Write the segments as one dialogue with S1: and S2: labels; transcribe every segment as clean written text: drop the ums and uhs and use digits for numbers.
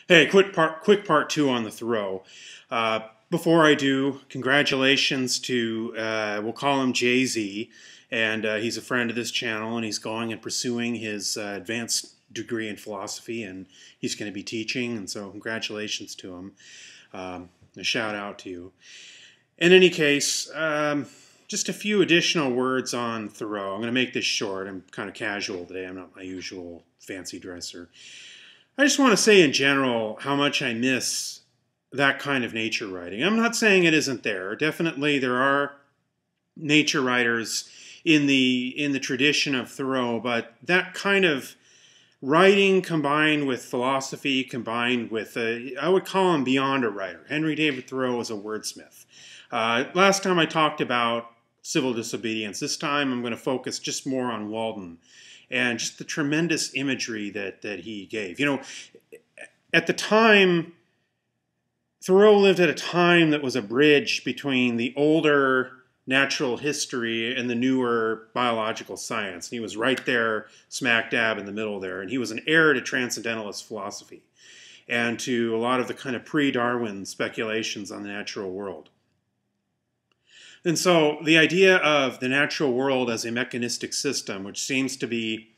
S1: Hey, quick part two on the Thoreau. Before I do, congratulations to, we'll call him Jay-Z, and he's a friend of this channel, and he's going and pursuing his advanced degree in philosophy, and he's going to be teaching, and so congratulations to him. A shout out to you. In any case, just a few additional words on Thoreau. I'm going to make this short. I'm kind of casual today. I'm not my usual fancy dresser. I just want to say in general how much I miss that kind of nature writing. I'm not saying it isn't there. Definitely there are nature writers in the tradition of Thoreau, but that kind of writing combined with philosophy, combined with, I would call him beyond a writer. Henry David Thoreau was a wordsmith. Last time I talked about civil disobedience. This time I'm going to focus just more on Walden and just the tremendous imagery that he gave. You know, at the time, Thoreau lived at a time that was a bridge between the older natural history and the newer biological science. And he was right there, smack dab in the middle there. And he was an heir to transcendentalist philosophy and to a lot of the kind of pre-Darwin speculations on the natural world. And so the idea of the natural world as a mechanistic system, which seems to be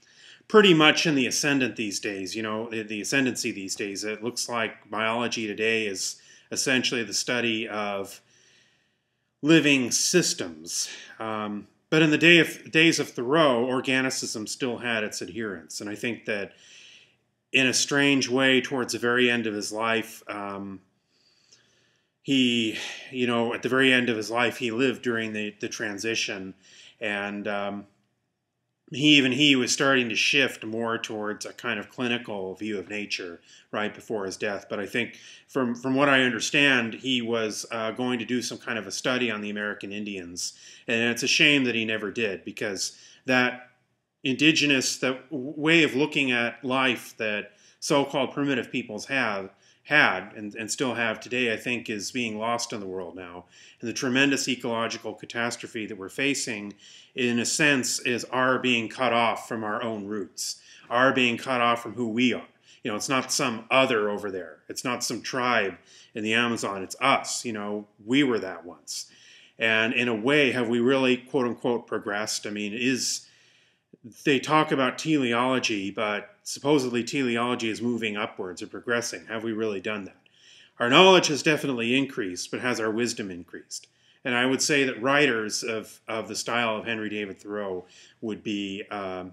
S1: pretty much in the ascendant these days, you know, the ascendancy these days. It looks like biology today is essentially the study of living systems. But in the days of Thoreau, organicism still had its adherents. And I think that in a strange way, towards the very end of his life, he, you know, at the very end of his life, he lived during the transition, and he was starting to shift more towards a kind of clinical view of nature right before his death. But I think, from what I understand, he was going to do some kind of a study on the American Indians, and it's a shame that he never did, because that indigenous, that way of looking at life that so-called primitive peoples had and still have today, I think, is being lost in the world now. And the tremendous ecological catastrophe that we're facing, in a sense, is our being cut off from our own roots, our being cut off from who we are. You know, it's not some other over there. It's not some tribe in the Amazon. It's us. You know, we were that once. And in a way, have we really, quote unquote, progressed? I mean, they talk about teleology, but supposedly teleology is moving upwards or progressing. Have we really done that? Our knowledge has definitely increased, but has our wisdom increased? And I would say that writers of the style of Henry David Thoreau would be a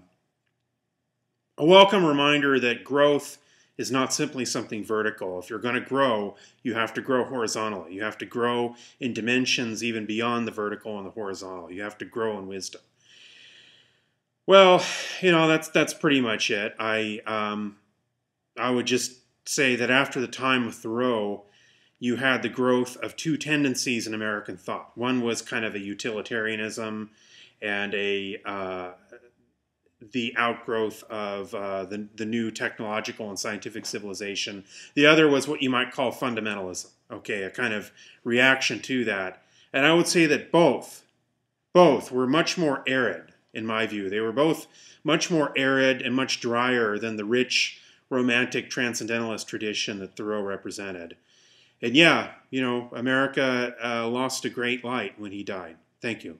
S1: welcome reminder that growth is not simply something vertical. If you're going to grow, you have to grow horizontally. You have to grow in dimensions even beyond the vertical and the horizontal. You have to grow in wisdom. Well, you know, that's pretty much it. I would just say that after the time of Thoreau, you had the growth of two tendencies in American thought. One was kind of a utilitarianism and the outgrowth of the new technological and scientific civilization. The other was what you might call fundamentalism. Okay, a kind of reaction to that. And I would say that both were much more arid. In my view, they were both much more arid and much drier than the rich, romantic, transcendentalist tradition that Thoreau represented. And yeah, you know, America lost a great light when he died. Thank you.